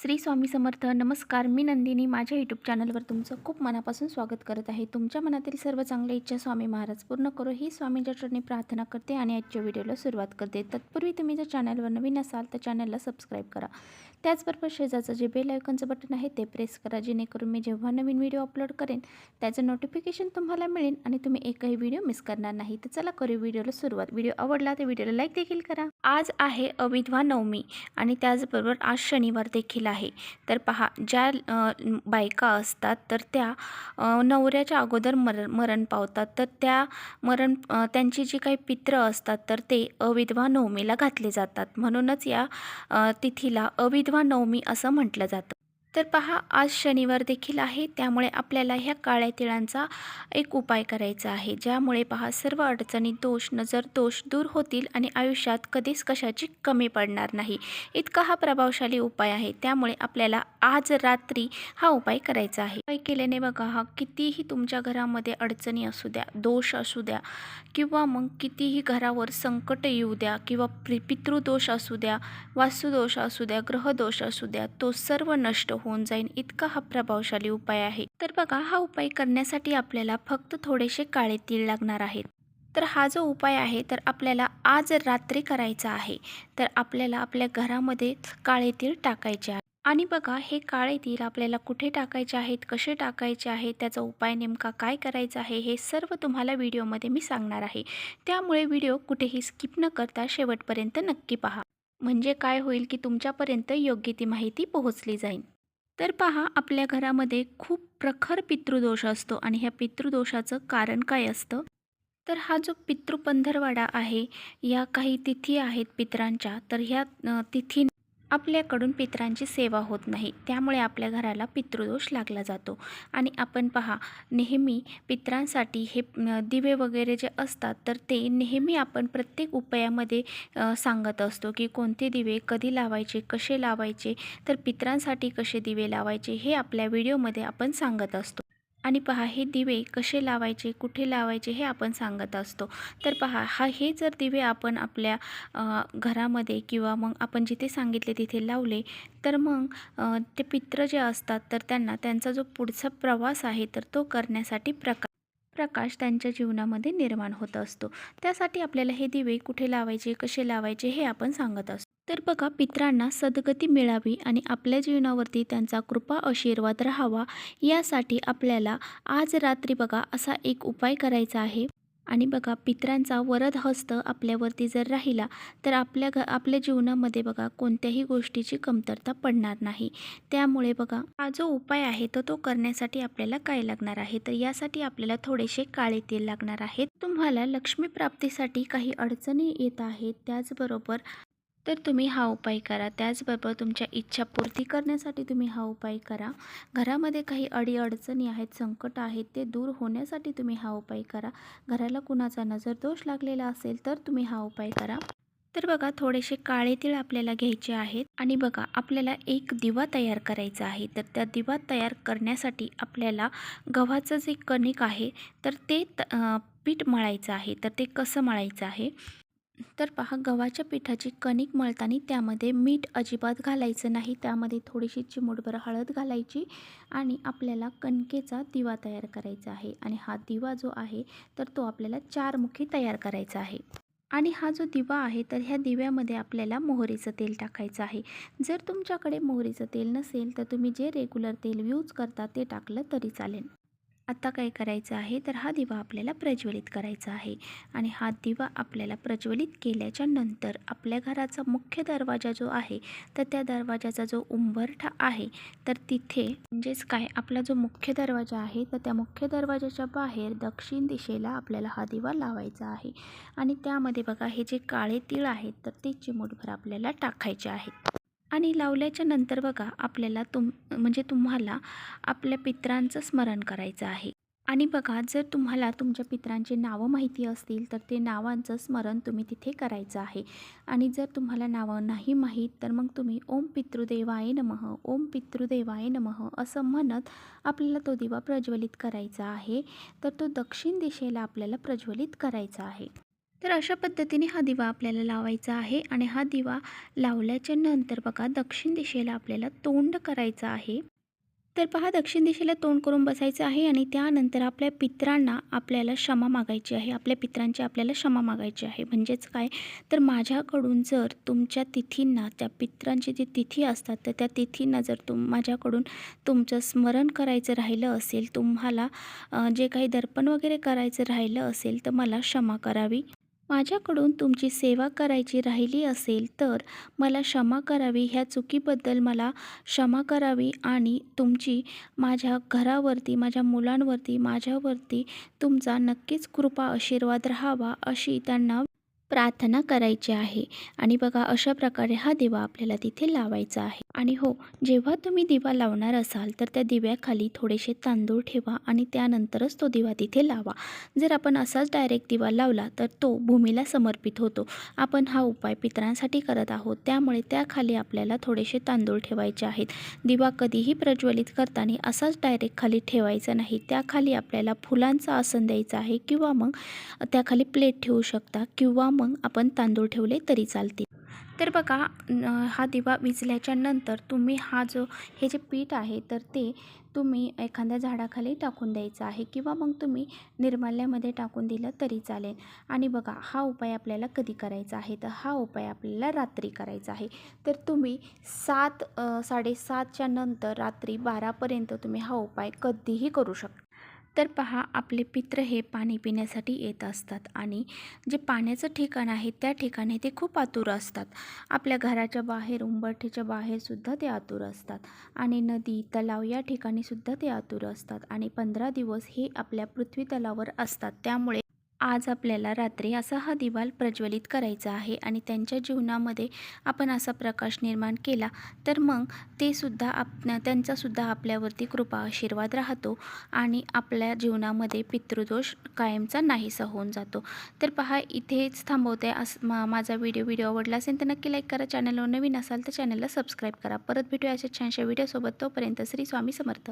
श्री स्वामी समर्थ. नमस्कार, मी नंदिनी. माझ्या यूट्यूब चॅनलवर तुमचं खूप मनापासून स्वागत करत आहे. तुमच्या मनातील सर्व चांगल्या इच्छा स्वामी महाराज पूर्ण करो ही स्वामींच्या चरणी प्रार्थना करते आणि आजच्या व्हिडिओला सुरुवात करते. तत्पूर्वी तुम्ही जर चॅनलवर नवीन असाल तर चॅनलला सबस्क्राईब करा. त्याचबरोबर शेजारचं जे बेल आयकॉनचं बटन आहे ते प्रेस करा, जेणेकरून मी जेव्हा नवीन व्हिडिओ अपलोड करेन त्याचं नोटिफिकेशन तुम्हाला मिळेल आणि तुम्ही एकही व्हिडिओ मिस करणार नाही. तर चला करू व्हिडिओला सुरुवात. व्हिडिओ आवडला तर व्हिडिओला लाईक देखील करा. आज आहे अविधवा नवमी आणि त्याचबरोबर आज शनिवार देखील आहे. तर पहा, ज्या बायका असतात तर त्या नवऱ्याच्या अगोदर मरण पावतात, तर त्यांची जी काही पित्र असतात तर ते अविधवा नवमीला घातले जातात. म्हणूनच या तिथीला अविधवा नवमी असं म्हटलं जातं. तर पहा, आज शनिवार देखील आहे, त्यामुळे आपल्याला ह्या काळ्या तिळांचा एक उपाय करायचा आहे, ज्यामुळे पहा सर्व अडचणी, दोष, नजर दोष दूर होतील आणि आयुष्यात कधीच कशाची कमी पडणार नाही. इतका हा प्रभावशाली उपाय आहे. त्यामुळे आपल्याला आज रात्री हा उपाय करायचा आहे. उपाय केल्याने बघा, हा कितीही तुमच्या घरामध्ये अडचणी असू द्या, दोष असू द्या, किंवा मग कितीही घरावर संकट येऊ द्या, किंवा पितृदोष असू द्या, वास्तुदोष असू द्या, ग्रहदोष असू द्या, तो सर्व नष्ट होऊन जाईल. इतका हा प्रभावशाली उपाय आहे. तर बघा, हा उपाय करण्यासाठी आपल्याला फक्त थोडेसे काळे तीळ लागणार आहेत. तर हा जो उपाय आहे तर आपल्याला आज रात्री करायचा आहे. तर आपल्याला आपल्या घरामध्ये काळे तीळ टाकायचे आहे. आणि बघा, हे काळे तीळ आपल्याला कुठे टाकायचे आहेत, कसे टाकायचे आहेत, त्याचा उपाय नेमका काय करायचा आहे, हे सर्व तुम्हाला व्हिडिओमध्ये मी सांगणार आहे. त्यामुळे व्हिडिओ कुठेही स्किप न करता शेवटपर्यंत नक्की पहा. म्हणजे काय होईल की तुमच्यापर्यंत योग्य ती माहिती पोहोचली जाईल. तर पहा, आपल्या घरामध्ये खूप प्रखर पितृदोष असतो आणि ह्या पितृदोषाचं कारण काय असतं, तर हा जो पितृपंधरवाडा आहे, या काही तिथी आहेत पितरांच्या, तर ह्या तिथी आपल्याकडून पितरांची सेवा होत नाही, त्यामुळे आपल्या घराला पितृदोष लागला जातो. आणि आपण पहा, नेहमी पितरांसाठी हे दिवे वगैरे जे असतात तर ते नेहमी आपण प्रत्येक उपायामध्ये सांगत असतो की कोणते दिवे कधी लावायचे, कसे लावायचे, तर पितरांसाठी कसे दिवे लावायचे हे आपल्या व्हिडिओमध्ये आपण सांगत असतो. आणि पहा, हे दिवे कसे लावायचे, कुठे लावायचे हे आपण सांगत असतो. तर पहा, हे जर दिवे आपण आपल्या घरामध्ये किंवा मग आपण जिथे सांगितले तिथे लावले, तर मग ते पित्र जे असतात तर त्यांना त्यांचा जो पुढचा प्रवास आहे तर तो करण्यासाठी प्रकाश त्यांच्या जीवनामध्ये निर्माण होत असतो. त्यासाठी आपल्याला हे दिवे कुठे लावायचे, कसे लावायचे हे आपण सांगत असतो. तर बघा, पितरांना सद्गती मिळावी आणि आपल्या जीवनावरती त्यांचा कृपा आशीर्वाद राहावा, यासाठी आपल्याला आज रात्री बघा असा एक उपाय करायचा आहे. आणि बघा, पितरांचा वरद हस्त आपल्यावरती जर राहिला तर आपल्या जीवनामध्ये बघा कोणत्याही गोष्टीची कमतरता पडणार नाही. त्यामुळे बघा, हा जो उपाय आहे तो करण्यासाठी आपल्याला काय लागणार आहे, तर यासाठी आपल्याला थोडेसे काळे तेल लागणार आहेत. तुम्हाला लक्ष्मी प्राप्तीसाठी काही अडचणी येत आहेत, त्याचबरोबर तर तुम्ही हा उपाय करा. त्याचबरोबर तुमच्या इच्छापूर्ती करण्यासाठी तुम्ही हा उपाय करा. घरामध्ये काही अडीअडचणी आहेत, संकट आहेत, ते दूर होण्यासाठी तुम्ही हा उपाय करा. घराला कुणाचा नजरदोष लागलेला असेल तर तुम्ही हा उपाय करा. तर बघा, थोडेसे काळे तीळ आपल्याला घ्यायचे आहेत आणि बघा, आपल्याला एक दिवा तयार करायचा आहे. तर त्या दिवा तयार करण्यासाठी आपल्याला गव्हाचं जे कणिक आहे तर ते पीठ मळायचं आहे. तर ते कसं मळायचं आहे, तर पहा, गव्हाच्या पिठाची कणिक मळताना त्यामध्ये मीठ अजिबात घालायचं नाही. त्यामध्ये थोडीशी चिमूटभर हळद घालायची आणि आपल्याला कणकेचा दिवा तयार करायचा आहे. आणि हा दिवा जो आहे तर तो आपल्याला 4 मुखी तयार करायचा आहे. आणि हा जो दिवा आहे तर ह्या दिव्यामध्ये आपल्याला मोहरीचं तेल टाकायचं आहे. जर तुमच्याकडे मोहरीचं तेल नसेल तर तुम्ही जे रेग्युलर तेल यूज करता ते टाकलं तरी चालेल. आता काय करायचं आहे, तर हा दिवा आपल्याला प्रज्वलित करायचा आहे. आणि हा दिवा आपल्याला प्रज्वलित केल्याच्या नंतर आपल्या घराचा मुख्य दरवाजा जो आहे तर त्या दरवाजाचा जो उंबरठा आहे तर तिथे, म्हणजेच काय, आपला जो मुख्य दरवाजा आहे तर त्या मुख्य दरवाजाच्या बाहेर दक्षिण दिशेला आपल्याला हा दिवा लावायचा आहे. आणि त्यामध्ये बघा, हे जे काळे तीळ आहेत तर ते चिमूटभर आपल्याला टाकायचे आहेत. आणि लावल्याच्या नंतर बघा, आपल्याला तुम्हाला आपल्या पितरांचं स्मरण करायचं आहे. आणि बघा, जर तुम्हाला तुमच्या पितरांची नावं माहिती असतील तर ते नावांचं स्मरण तुम्ही तिथे करायचं आहे. आणि जर तुम्हाला नावं नाही माहीत तर मग तुम्ही ओम पितृदेवाय नमः, ओम पितृदेवाय नमः असं म्हणत आपल्याला तो दिवा प्रज्वलित करायचा आहे. तर तो दक्षिण दिशेला आपल्याला प्रज्वलित करायचा आहे. तर अशा पद्धतीने हा दिवा आपल्याला लावायचा आहे आणि हा दिवा लावल्याच्या नंतर बघा दक्षिण दिशेला आपल्याला तोंड करायचं आहे. तर पहा दक्षिण दिशेला तोंड करून बसायचं आहे आणि त्यानंतर आपल्या पितरांना आपल्याला क्षमा मागायची आहे. आपल्या पितरांची आपल्याला क्षमा मागायची आहे. म्हणजेच काय, तर माझ्याकडून जर तुमच्या तिथींना, त्या पितरांची जी तिथी असतात तर त्या तिथींना जर माझ्याकडून तुमचं स्मरण करायचं राहिलं असेल, तुम्हाला जे काही दर्पण वगैरे करायचं राहिलं असेल तर मला क्षमा करावी. माझ्याकडून तुमची सेवा करायची राहिली असेल तर मला क्षमा करावी. ह्या चुकीबद्दल मला क्षमा करावी आणि तुमची माझ्या घरावरती, माझ्या मुलांवरती, माझ्यावरती तुमचा नक्कीच कृपा आशीर्वाद राहावा, अशी त्यांना प्रार्थना करायची आहे. आणि बघा अशा प्रकारे हा दिवा आपल्याला तिथे लावायचा आहे. आणि हो, जेव्हा तुम्ही दिवा लावणार असाल तर त्या दिव्याखाली थोडेसे तांदूळ ठेवा आणि त्यानंतरच तो दिवा तिथे लावा. जर आपण असाच डायरेक्ट दिवा लावला तर तो भूमीला समर्पित होतो. आपण हा उपाय पितरांसाठी करत आहोत, त्यामुळे त्याखाली आपल्याला थोडेसे तांदूळ ठेवायचे आहेत. दिवा कधीही प्रज्वलित करताना असाच डायरेक्ट खाली ठेवायचा नाही. त्याखाली आपल्याला फुलांचा आसन द्यायचा आहे किंवा मग त्याखाली प्लेट ठेवू शकता किंवा मग आपण तांदूळ ठेवले तरी चालतील. तर बघा हा दिवा विझल्याच्या नंतर तुम्ही हे जे पीठ आहे तर ते तुम्ही एखाद्या झाडाखाली टाकून द्यायचं आहे किंवा मग तुम्ही निर्माल्यामध्ये टाकून दिलं तरी चालेल. आणि बघा हा उपाय आपल्याला कधी करायचा आहे, तर हा उपाय आपल्याला रात्री करायचा आहे. तर तुम्ही 7:30च्या नंतर रात्री 12पर्यंत तुम्ही हा उपाय कधीही करू शकता. तर पहा आपले पित्र हे पाणी पिण्यासाठी येत असतात आणि जे पाण्याचं ठिकाण आहे त्या ठिकाणी ते खूप आतुर असतात. आपल्या घराच्या बाहेर, उंबरठ्याच्या बाहेरसुद्धा ते आतुर असतात आणि नदी, तलाव या ठिकाणीसुद्धा ते आतुर असतात आणि 15 दिवस हे आपल्या पृथ्वी तलावर असतात. त्यामुळे आज आपल्याला रात्री असा हा दिवा प्रज्वलित करायचा आहे आणि त्यांच्या जीवनामध्ये आपण असा प्रकाश निर्माण केला तर मग ते सुद्धा त्यांचासुद्धा आपल्यावरती कृपा आशीर्वाद राहतो आणि आपल्या जीवनामध्ये पितृदोष कायमचा नाहीसा होऊन जातो. तर पहा इथेच थांबवते. माझा व्हिडिओ आवडला असेल तर नक्की लाईक करा. चॅनलवर नवीन असाल तर चॅनलला सबस्क्राईब करा. परत भेटूया अशा छानशा व्हिडिओसोबत. तोपर्यंत श्री स्वामी समर्थ.